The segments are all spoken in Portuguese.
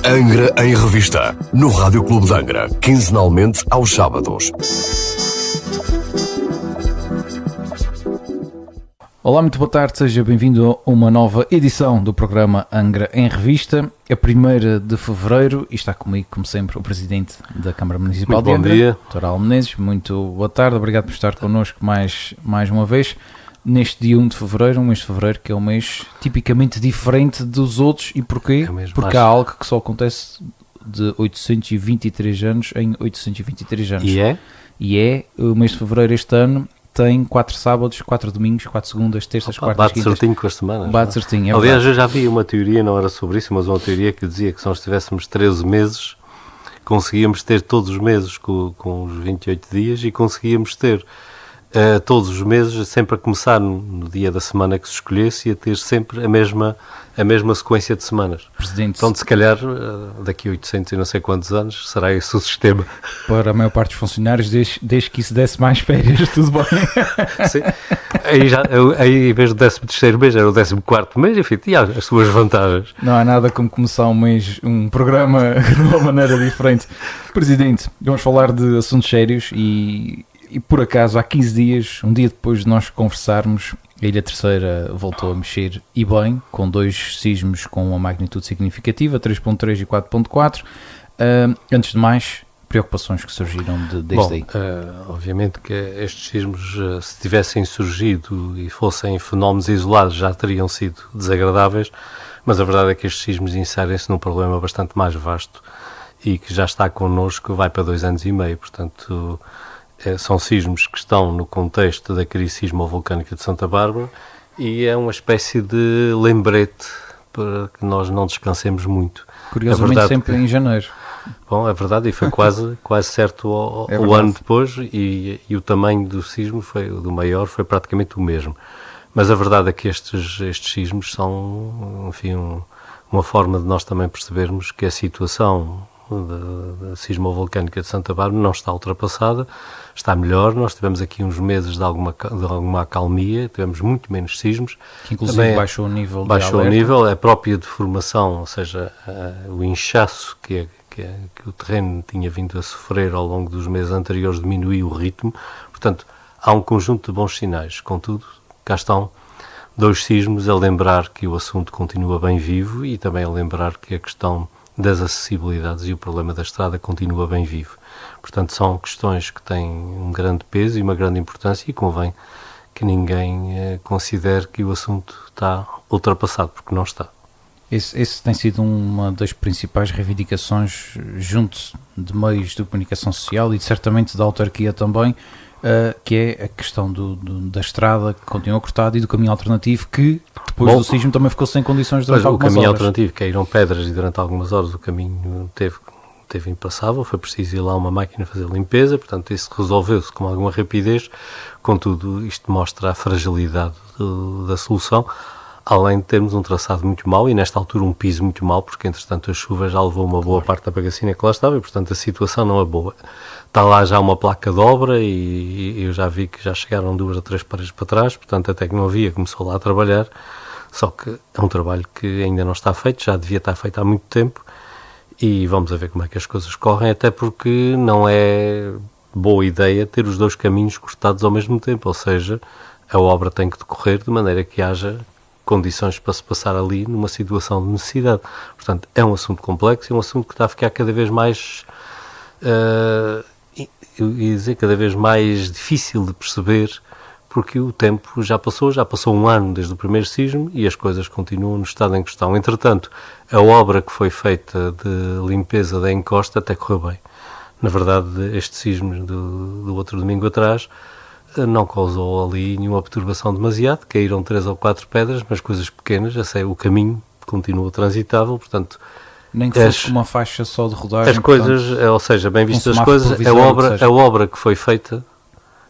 Angra em Revista, no Rádio Clube de Angra, quinzenalmente aos sábados. Olá, muito boa tarde, seja bem-vindo a uma nova edição do programa Angra em Revista, a 1ª de fevereiro, e está comigo, como sempre, o Presidente da Câmara Municipal de Angra. Bom dia. Dr. Al Menezes, muito boa tarde, obrigado por estar connosco mais uma vez, neste dia 1 de fevereiro, um mês de fevereiro que é um mês tipicamente diferente dos outros, e porquê? Porque há algo que só acontece de 823 anos em 823 anos. E é o mês de fevereiro este ano. Tem 4 sábados, 4 domingos, 4 segundas, terças, quartas, quintas. Bate certinho com as semanas. Bate certinho, é Aliás, verdade. eu já vi uma teoria, não era sobre isso, mas uma teoria que dizia que se nós tivéssemos 13 meses, conseguíamos ter todos os meses com os 28 dias e conseguíamos ter todos os meses, sempre a começar no dia da semana que se escolhesse, e a ter sempre a mesma sequência de semanas. Presidente, Então, se calhar, daqui a 800 e não sei quantos anos, será esse o sistema. para a maior parte dos funcionários, desde que isso desse mais férias, tudo bem. Sim. Aí, em vez do 13º mês, era o 14º mês, enfim, tinha as suas vantagens. Não há nada como começar um programa de uma maneira diferente. Presidente, vamos falar de assuntos sérios e por acaso, há 15 dias, um dia depois de nós conversarmos, a Ilha Terceira voltou a mexer, e bem, com 2 sismos com uma magnitude significativa, 3.3 e 4.4. Antes de mais, preocupações que surgiram desde aí. Obviamente que estes sismos, se tivessem surgido e fossem fenómenos isolados, já teriam sido desagradáveis, mas a verdade é que estes sismos inserem-se num problema bastante mais vasto e que já está connosco, vai para 2 anos e meio, portanto... São sismos que estão no contexto da crise sismo-vulcânica de Santa Bárbara e é uma espécie de lembrete para que nós não descansemos muito. Curiosamente, sempre em janeiro. Bom, é verdade, e foi quase certo o ano depois, e o tamanho do sismo, do maior, foi praticamente o mesmo. Mas a verdade é que estes sismos são, enfim, uma forma de nós também percebermos que a situação da sismo-vulcânica de Santa Bárbara não está ultrapassada, está melhor. Nós tivemos aqui uns meses de alguma acalmia, tivemos muito menos sismos. Que inclusive também baixou o nível. Baixou o nível, a própria deformação, ou seja, o inchaço que o terreno tinha vindo a sofrer ao longo dos meses anteriores diminuiu o ritmo. Portanto, há um conjunto de bons sinais. Contudo, cá estão 2 sismos a lembrar que o assunto continua bem vivo e também a lembrar que a questão das acessibilidades e o problema da estrada continua bem vivo. Portanto, são questões que têm um grande peso e uma grande importância, e convém que ninguém considere que o assunto está ultrapassado, porque não está. Esse tem sido uma das principais reivindicações junto de meios de comunicação social e certamente da autarquia também, que é a questão da estrada que continua cortada e do caminho alternativo que depois do sismo também ficou sem condições durante algumas horas. O caminho alternativo, caíram pedras e durante algumas horas o caminho teve impassável, foi preciso ir lá uma máquina fazer limpeza, portanto isso resolveu-se com alguma rapidez. Contudo, isto mostra a fragilidade da solução, além de termos um traçado muito mau e nesta altura um piso muito mau, porque entretanto a chuva já levou uma boa parte da bagacina que lá estava e portanto a situação não é boa. Está lá já uma placa de obra e eu já vi que já chegaram 2 ou 3 paredes para trás, portanto a tecnologia começou lá a trabalhar, só que é um trabalho que ainda não está feito, já devia estar feito há muito tempo, e vamos a ver como é que as coisas correm, até porque não é boa ideia ter os 2 caminhos cortados ao mesmo tempo, ou seja, a obra tem que decorrer de maneira que haja condições para se passar ali numa situação de necessidade. Portanto, é um assunto complexo, é um assunto que está a ficar cada vez mais... eu ia dizer cada vez mais difícil de perceber, porque o tempo já passou 1 ano desde o primeiro sismo e as coisas continuam no estado em que estão. Entretanto, a obra que foi feita de limpeza da encosta até correu bem. Na verdade, este sismo do outro domingo atrás não causou ali nenhuma perturbação demasiada, caíram 3 ou 4 pedras, mas coisas pequenas, o caminho continua transitável, portanto... Nem que fosse uma faixa só de rodagem. As coisas, ou seja, bem vistas as coisas, a obra que foi feita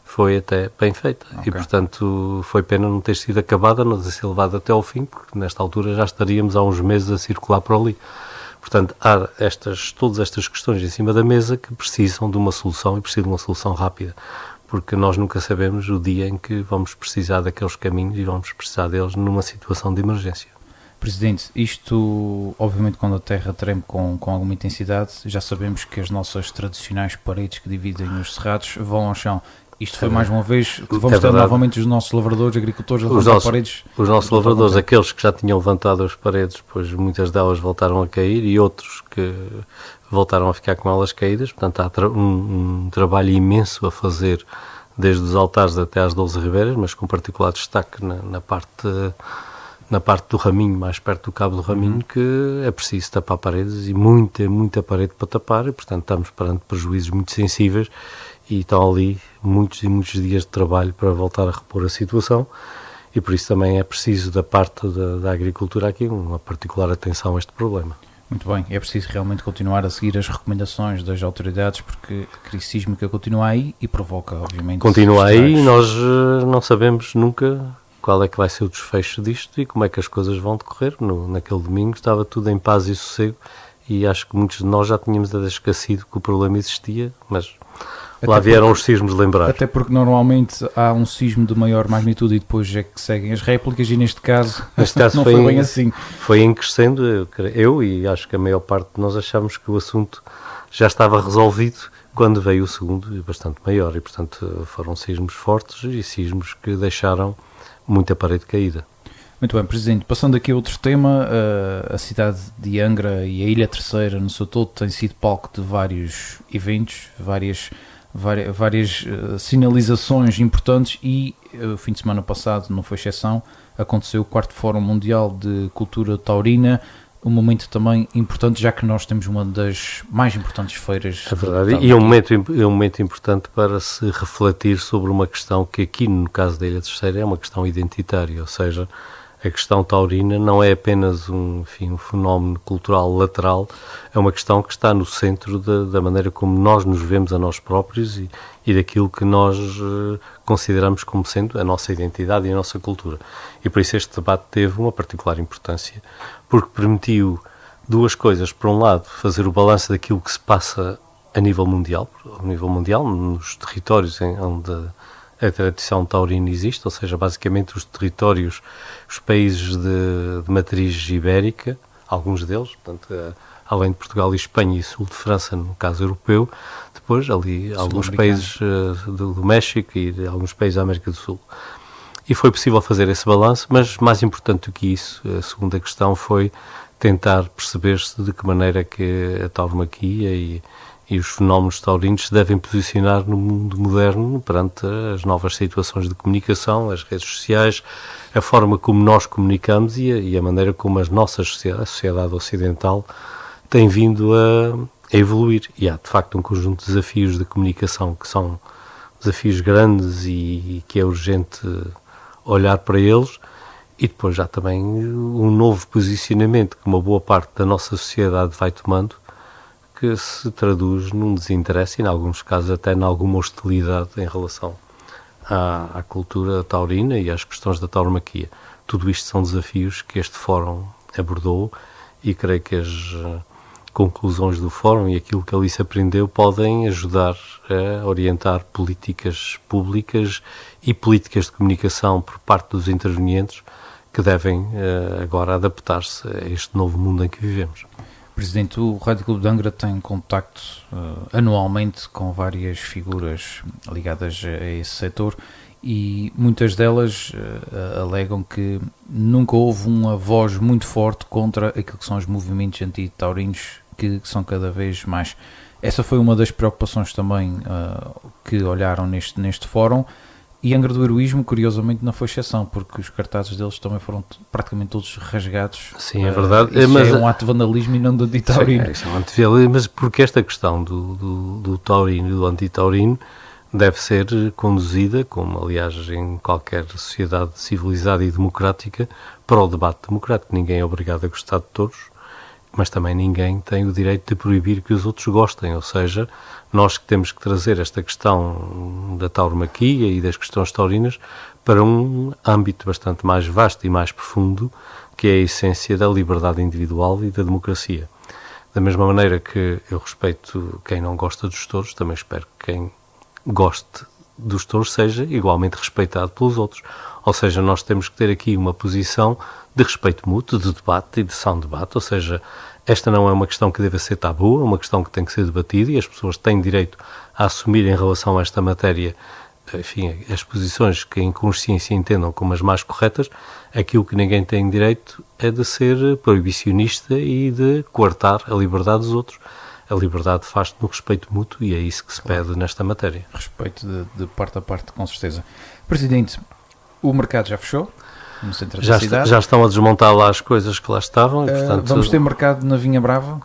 foi até bem feita. Okay. E, portanto, foi pena não ter sido acabada, não ter sido levada até ao fim, porque nesta altura já estaríamos há uns meses a circular por ali. Portanto, há todas estas questões em cima da mesa que precisam de uma solução e precisam de uma solução rápida, porque nós nunca sabemos o dia em que vamos precisar daqueles caminhos e vamos precisar deles numa situação de emergência. Presidente, isto, obviamente, quando a terra treme com alguma intensidade, já sabemos que as nossas tradicionais paredes que dividem os cerrados vão ao chão. Isto foi mais uma vez, vamos ter novamente os nossos lavradores, agricultores, a levantar paredes. Os nossos lavradores, aqueles que já tinham levantado as paredes, pois muitas delas voltaram a cair e outros que voltaram a ficar com elas caídas. Portanto, há um trabalho imenso a fazer, desde os altares até às 12 ribeiras, mas com particular destaque na parte do raminho, mais perto do cabo do raminho, que é preciso tapar paredes e muita parede para tapar, e portanto estamos perante prejuízos muito sensíveis e estão ali muitos e muitos dias de trabalho para voltar a repor a situação, e por isso também é preciso da parte da agricultura aqui uma particular atenção a este problema. Muito bem, é preciso realmente continuar a seguir as recomendações das autoridades, porque a crise sísmica continua aí e provoca, obviamente... Continua aí e nós não sabemos nunca qual é que vai ser o desfecho disto e como é que as coisas vão decorrer. Naquele domingo estava tudo em paz e sossego e acho que muitos de nós já tínhamos esquecido que o problema existia, mas lá vieram os sismos lembrar. Até porque normalmente há um sismo de maior magnitude e depois é que seguem as réplicas, e neste caso não foi bem assim. Foi em crescendo, eu e acho que a maior parte de nós achamos que o assunto já estava resolvido quando veio o segundo, bastante maior, e portanto foram sismos fortes e sismos que deixaram muita parede caída. Muito bem, Presidente. Passando aqui a outro tema, a cidade de Angra e a Ilha Terceira no seu todo têm sido palco de vários eventos, várias sinalizações importantes, e o fim de semana passado, não foi exceção, aconteceu o 4º Fórum Mundial de Cultura Taurina, um momento também importante, já que nós temos uma das mais importantes feiras. É verdade, e é um momento importante para se refletir sobre uma questão que aqui, no caso da Ilha Terceira, é uma questão identitária, ou seja, a questão taurina não é apenas um fenómeno cultural lateral, é uma questão que está no centro da maneira como nós nos vemos a nós próprios e daquilo que nós consideramos como sendo a nossa identidade e a nossa cultura. E por isso este debate teve uma particular importância, porque permitiu duas coisas. Por um lado, fazer o balanço daquilo que se passa a nível mundial, nos territórios onde a tradição taurina existe, ou seja, basicamente os territórios, os países de matriz ibérica, alguns deles, portanto, além de Portugal e Espanha e sul de França, no caso europeu, depois ali alguns países do México e de alguns países da América do Sul. E foi possível fazer esse balanço, mas mais importante do que isso, a segunda questão foi tentar perceber-se de que maneira que a tauromaquia e os fenómenos taurinos se devem posicionar no mundo moderno perante as novas situações de comunicação, as redes sociais, a forma como nós comunicamos e a maneira como a sociedade ocidental tem vindo a evoluir. E há, de facto, um conjunto de desafios de comunicação que são desafios grandes e que é urgente olhar para eles, e depois já também um novo posicionamento que uma boa parte da nossa sociedade vai tomando, que se traduz num desinteresse e, em alguns casos, até em alguma hostilidade em relação à cultura taurina e às questões da tauromaquia. Tudo isto são desafios que este fórum abordou, e creio que as conclusões do fórum e aquilo que ali se aprendeu podem ajudar a orientar políticas públicas e políticas de comunicação por parte dos intervenientes, que devem agora adaptar-se a este novo mundo em que vivemos. Presidente, o Rádio Clube de Angra tem contacto anualmente com várias figuras ligadas a esse setor, e muitas delas alegam que nunca houve uma voz muito forte contra aquilo que são os movimentos anti-taurinos, que são cada vez mais. Essa foi uma das preocupações também que olharam neste fórum. E Angra do Heroísmo, curiosamente, não foi exceção, porque os cartazes deles também foram praticamente todos rasgados. Sim, é verdade. Isso é um ato de vandalismo e não de anti-taurino. Sim, é um anti-vandalismo, mas porque esta questão do taurino e do anti-taurino deve ser conduzida, como aliás em qualquer sociedade civilizada e democrática, para o debate democrático. Ninguém é obrigado a gostar de touros, mas também ninguém tem o direito de proibir que os outros gostem, ou seja, nós que temos que trazer esta questão da tauromaquia e das questões taurinas para um âmbito bastante mais vasto e mais profundo, que é a essência da liberdade individual e da democracia. Da mesma maneira que eu respeito quem não gosta dos touros, também espero que quem goste dos touros seja igualmente respeitado pelos outros. Ou seja, nós temos que ter aqui uma posição de respeito mútuo, de debate e de são debate, ou seja, esta não é uma questão que deva ser tabu, é uma questão que tem que ser debatida e as pessoas têm direito a assumir em relação a esta matéria, enfim, as posições que em consciência entendam como as mais corretas. Aquilo que ninguém tem direito é de ser proibicionista e de coartar a liberdade dos outros. A liberdade faz-se no respeito mútuo e é isso que se pede nesta matéria. Respeito de parte a parte, com certeza. Presidente, o mercado já fechou no centro da cidade? Já estão a desmontar lá as coisas que lá estavam. E, portanto, vamos ter mercado na Vinha Brava?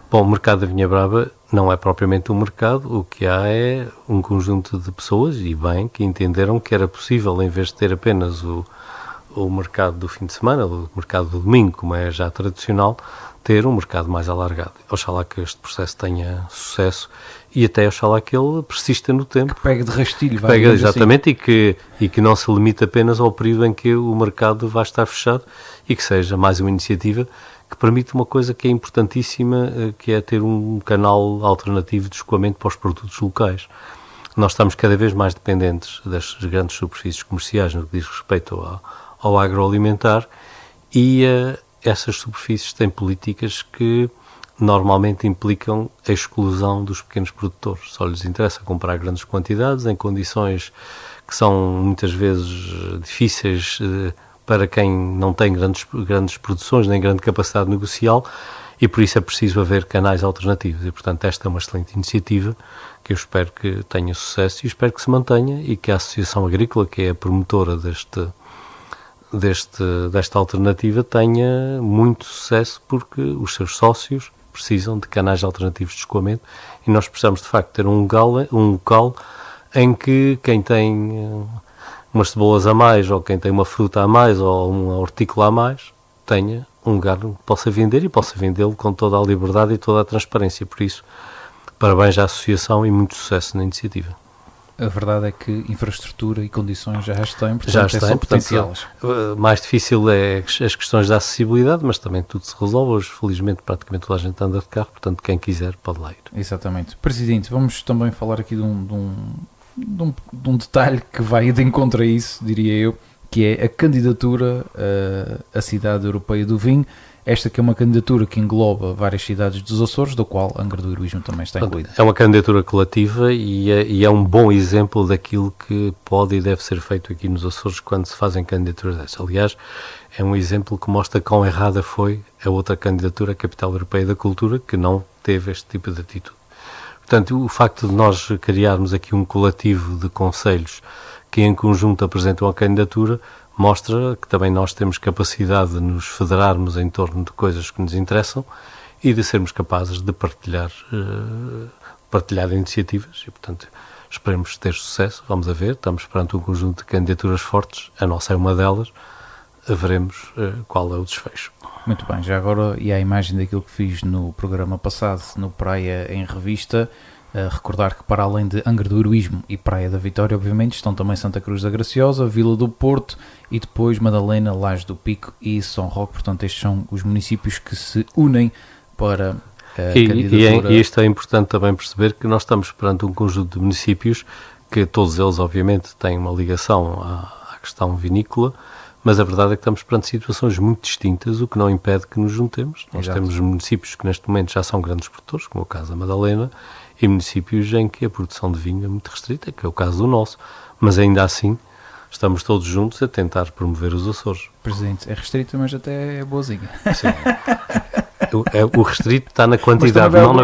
Bom, o mercado da Vinha Brava não é propriamente um mercado, o que há é um conjunto de pessoas, e bem, que entenderam que era possível, em vez de ter apenas o mercado do fim de semana, o mercado do domingo, como é já tradicional, ter um mercado mais alargado. Oxalá que este processo tenha sucesso e até oxalá que ele persista no tempo. Que pegue de rastilho. Pega, exatamente, assim. e que não se limite apenas ao período em que o mercado vai estar fechado e que seja mais uma iniciativa que permite uma coisa que é importantíssima, que é ter um canal alternativo de escoamento para os produtos locais. Nós estamos cada vez mais dependentes das grandes superfícies comerciais no que diz respeito ao agroalimentar e essas superfícies têm políticas que normalmente implicam a exclusão dos pequenos produtores. Só lhes interessa comprar grandes quantidades em condições que são muitas vezes difíceis para quem não tem grandes produções nem grande capacidade negocial e por isso é preciso haver canais alternativos e, portanto, esta é uma excelente iniciativa que eu espero que tenha sucesso e espero que se mantenha e que a Associação Agrícola, que é a promotora desta alternativa, tenha muito sucesso porque os seus sócios precisam de canais alternativos de escoamento e nós precisamos de facto ter um local em que quem tem umas cebolas a mais ou quem tem uma fruta a mais ou uma hortícola a mais tenha um lugar que possa vender e possa vendê-lo com toda a liberdade e toda a transparência. Por isso, parabéns à Associação e muito sucesso na iniciativa. A verdade é que infraestrutura e condições já as têm, portanto já está, é só potenciá-las. Mais difícil é as questões da acessibilidade, mas também tudo se resolve. Hoje, felizmente, praticamente toda a gente anda de carro, portanto, quem quiser pode lá ir. Exatamente. Presidente, vamos também falar aqui de um detalhe que vai de encontro a isso, diria eu, que é a candidatura à Cidade Europeia do Vinho. Esta que é uma candidatura que engloba várias cidades dos Açores, do qual Angra do Heroísmo também está incluída. É uma candidatura coletiva e é um bom exemplo daquilo que pode e deve ser feito aqui nos Açores quando se fazem candidaturas dessas. Aliás, é um exemplo que mostra quão errada foi a outra candidatura, a Capital Europeia da Cultura, que não teve este tipo de atitude. Portanto, o facto de nós criarmos aqui um coletivo de concelhos que em conjunto apresentam a candidatura mostra que também nós temos capacidade de nos federarmos em torno de coisas que nos interessam e de sermos capazes de partilhar iniciativas e, portanto, esperemos ter sucesso. Vamos a ver, estamos perante um conjunto de candidaturas fortes, a nossa é uma delas, veremos qual é o desfecho. Muito bem, já agora, e a imagem daquilo que fiz no programa passado, no Praia em Revista, recordar que para além de Angra do Heroísmo e Praia da Vitória, obviamente, estão também Santa Cruz da Graciosa, Vila do Porto e depois Madalena, Laje do Pico e São Roque. Portanto, estes são os municípios que se unem para a candidatura. E isto é importante também perceber que nós estamos perante um conjunto de municípios que todos eles, obviamente, têm uma ligação à questão vinícola, mas a verdade é que estamos perante situações muito distintas, o que não impede que nos juntemos. Nós temos municípios que neste momento já são grandes produtores, como é o caso da Madalena, e municípios em que a produção de vinho é muito restrita, que é o caso do nosso, mas ainda assim estamos todos juntos a tentar promover os Açores. Presidente, é restrita, mas até é boazinha. Sim. O restrito está na quantidade, não na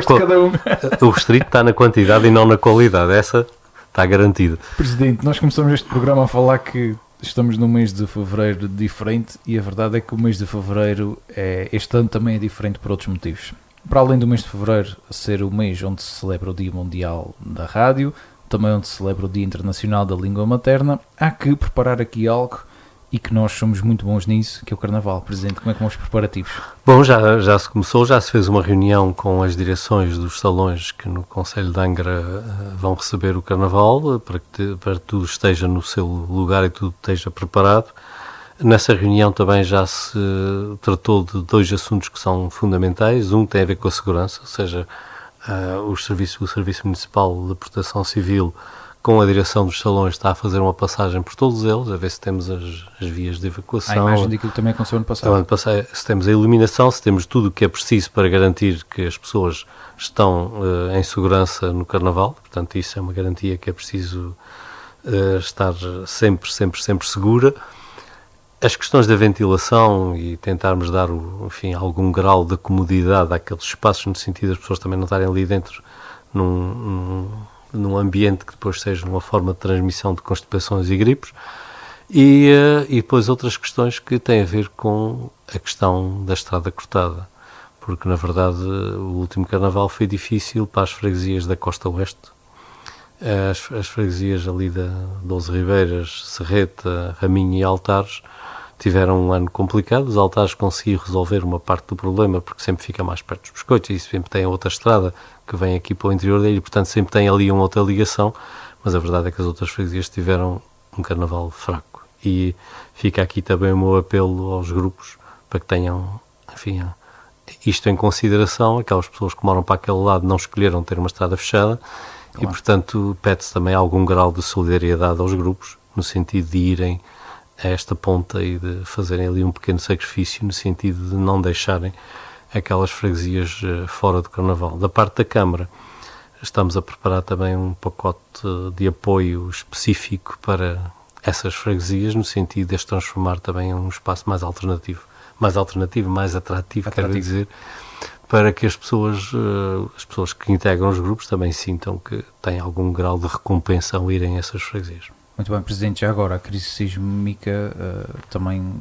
O restrito está na quantidade e não na qualidade. Essa está garantida. Presidente, nós começamos este programa a falar que estamos num mês de fevereiro diferente e a verdade é que o mês de fevereiro este ano também é diferente por outros motivos. Para além do mês de fevereiro ser o mês onde se celebra o Dia Mundial da Rádio, também onde se celebra o Dia Internacional da Língua Materna, há que preparar aqui algo e que nós somos muito bons nisso, que é o Carnaval. Presidente, como é que vão os preparativos? Bom, já se começou, já se fez uma reunião com as direções dos salões que no Concelho de Angra vão receber o Carnaval, para que tudo esteja no seu lugar e tudo esteja preparado. Nessa reunião também já se tratou de dois assuntos que são fundamentais. Um tem a ver com a segurança, ou seja, o Serviço Municipal de Proteção Civil com a direção dos salões, está a fazer uma passagem por todos eles, a ver se temos as vias de evacuação. A imagem daquilo que também aconteceu ano passado. No ano passado, se temos a iluminação, se temos tudo o que é preciso para garantir que as pessoas estão em segurança no Carnaval. Portanto, isso é uma garantia que é preciso estar sempre segura. As questões da ventilação e tentarmos dar, enfim, algum grau de comodidade àqueles espaços, no sentido das pessoas também não estarem ali dentro num ambiente que depois seja uma forma de transmissão de constipações e gripes. E depois outras questões que têm a ver com a questão da estrada cortada, porque na verdade o último Carnaval foi difícil para as freguesias da Costa Oeste. As freguesias ali da Doze Ribeiras, Serreta, Raminho e Altares tiveram um ano complicado. Os Altares conseguiram resolver uma parte do problema, porque sempre fica mais perto dos biscoitos e sempre tem a outra estrada que vem aqui para o interior dele, e portanto sempre tem ali uma outra ligação, mas a verdade é que as outras freguesias tiveram um Carnaval fraco. E fica aqui também o meu apelo aos grupos para que tenham, enfim, isto em consideração. Aquelas pessoas que moram para aquele lado não escolheram ter uma estrada fechada. Claro. E, portanto, pede-se também algum grau de solidariedade aos grupos, no sentido de irem a esta ponta e de fazerem ali um pequeno sacrifício, no sentido de não deixarem aquelas freguesias fora do Carnaval. Da parte da Câmara, estamos a preparar também um pacote de apoio específico para essas freguesias, no sentido de as transformar também em um espaço mais alternativo, mais atrativo. Quero dizer, para que as pessoas que integram os grupos também sintam que têm algum grau de recompensa ao irem a essas freguesias. Muito bem, Presidente. Já agora, a crise sísmica também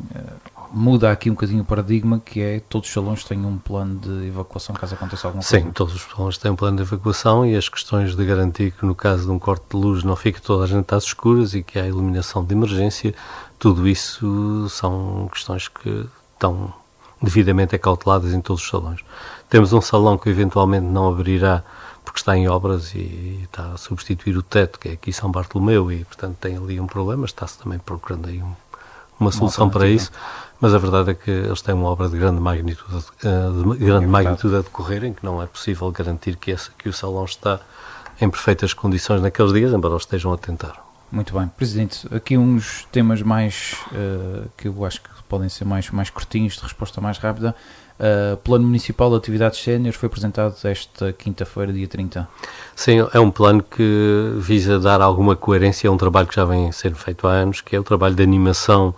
muda aqui um bocadinho o paradigma, que é todos os salões têm um plano de evacuação caso aconteça alguma coisa. Sim, todos os salões têm um plano de evacuação, e as questões de garantir que no caso de um corte de luz não fique toda a gente às escuras e que há iluminação de emergência, tudo isso são questões que estão devidamente acauteladas em todos os salões. Temos um salão que eventualmente não abrirá porque está em obras e está a substituir o teto, que é aqui São Bartolomeu, e portanto tem ali um problema. Está-se também procurando aí uma solução para isso, mas a verdade é que eles têm uma obra de grande magnitude, a decorrer, em que não é possível garantir que o salão está em perfeitas condições naqueles dias, embora eles estejam a tentar. Muito bem. Presidente, aqui uns temas mais que eu acho que podem ser mais curtinhos, de resposta mais rápida. Plano Municipal de Atividades Séniores foi apresentado esta quinta-feira, dia 30. Sim, é um plano que visa dar alguma coerência a um trabalho que já vem sendo feito há anos, que é o trabalho de animação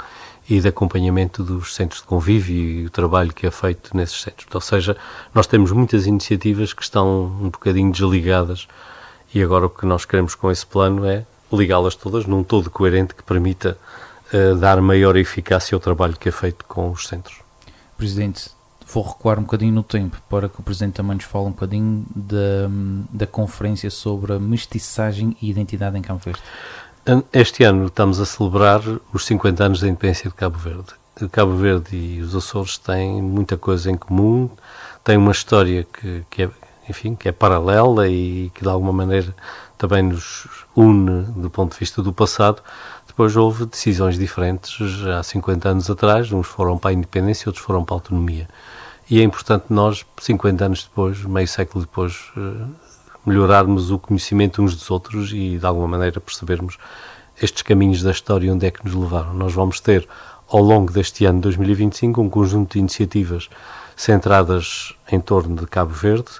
e de acompanhamento dos centros de convívio e o trabalho que é feito nesses centros. Ou seja, nós temos muitas iniciativas que estão um bocadinho desligadas, e agora o que nós queremos com esse plano é ligá-las todas num todo coerente que permita dar maior eficácia ao trabalho que é feito com os centros. Presidente, vou recuar um bocadinho no tempo para que o Presidente também nos fale um bocadinho da conferência sobre a mestiçagem e identidade em Cabo Verde. Este ano estamos a celebrar os 50 anos da independência de Cabo Verde. Cabo Verde e os Açores têm muita coisa em comum, têm uma história que é paralela e que de alguma maneira também nos une do ponto de vista do passado. Depois houve decisões diferentes há 50 anos atrás, uns foram para a independência, outros foram para a autonomia. E é importante nós, 50 anos depois, meio século depois, melhorarmos o conhecimento uns dos outros e de alguma maneira percebermos estes caminhos da história onde é que nos levaram. Nós vamos ter, ao longo deste ano 2025, um conjunto de iniciativas centradas em torno de Cabo Verde,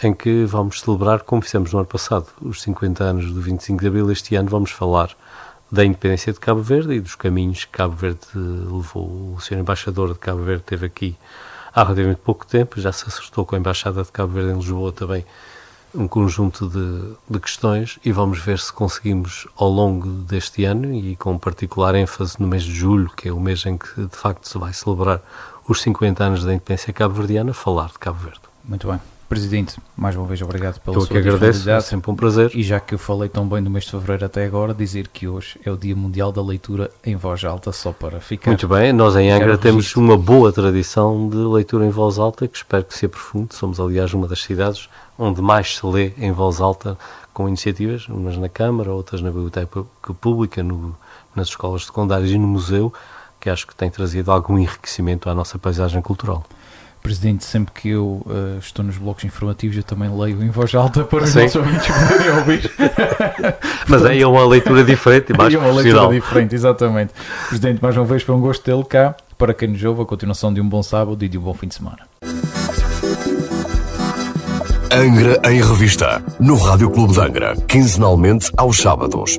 em que vamos celebrar, como fizemos no ano passado, os 50 anos do 25 de Abril. Este ano vamos falar da independência de Cabo Verde e dos caminhos que Cabo Verde levou. O Sr. Embaixador de Cabo Verde esteve aqui há relativamente pouco tempo, já se acertou com a Embaixada de Cabo Verde em Lisboa também um conjunto de questões, e vamos ver se conseguimos ao longo deste ano, e com particular ênfase no mês de julho, que é o mês em que de facto se vai celebrar os 50 anos da independência cabo-verdiana, falar de Cabo Verde. Muito bem. Presidente, mais uma vez obrigado pela sua disponibilidade. Eu que agradeço, é sempre um prazer. E já que eu falei tão bem do mês de fevereiro até agora, dizer que hoje é o Dia Mundial da Leitura em Voz Alta, só para ficar... Muito bem, nós em Angra temos uma boa tradição de leitura em voz alta, que espero que se aprofunde. Somos, aliás, uma das cidades onde mais se lê em voz alta, com iniciativas, umas na Câmara, outras na Biblioteca Pública, nas escolas secundárias e no museu, que acho que tem trazido algum enriquecimento à nossa paisagem cultural. Presidente, sempre que eu estou nos blocos informativos, eu também leio em voz alta para os Sim. nossos ouvintes poderem ouvir. Mas aí é uma leitura diferente e mais É uma profissional. leitura diferente, exatamente. Presidente, mais uma vez foi um gosto tê-lo cá. Para quem nos ouve, a continuação de um bom sábado e de um bom fim de semana. Angra em Revista, no Rádio Clube de Angra, quinzenalmente aos sábados.